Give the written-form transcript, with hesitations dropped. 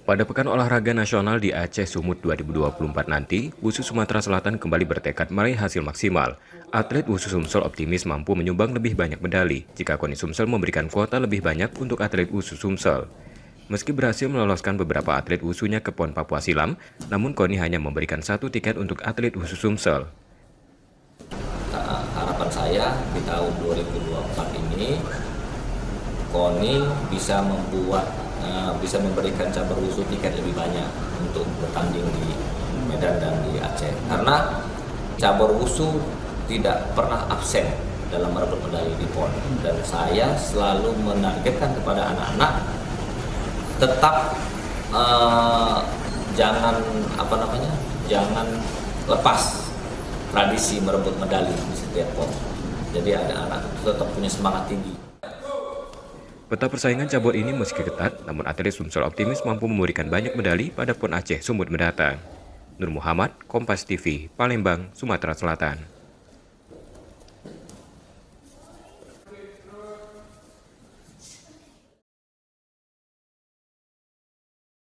Pada Pekan Olahraga Nasional di Aceh Sumut 2024 nanti, WUSU Sumatera Selatan kembali bertekad meraih hasil maksimal. Atlet WUSU Sumsel optimis mampu menyumbang lebih banyak medali jika KONI Sumsel memberikan kuota lebih banyak untuk atlet WUSU Sumsel. Meski berhasil meloloskan beberapa atlet WUSU-nya ke PON Papua Silam, namun KONI hanya memberikan 1 tiket untuk atlet WUSU Sumsel. Harapan saya di tahun 2024 ini KONI bisa memberikan cabur WUSU tiket lebih banyak untuk bertanding di Medan dan di Aceh, karena cabur WUSU tidak pernah absen dalam merebut medali di PON, dan saya selalu menargetkan kepada anak-anak tetap jangan lepas tradisi merebut medali di setiap PON. Jadi anak-anak tetap punya semangat tinggi. Peta persaingan cabur ini meski ketat, namun atlet Sumsel optimis mampu memberikan banyak medali pada PON Aceh Sumut mendatang. Nur Muhammad, Kompas TV, Palembang, Sumatera Selatan.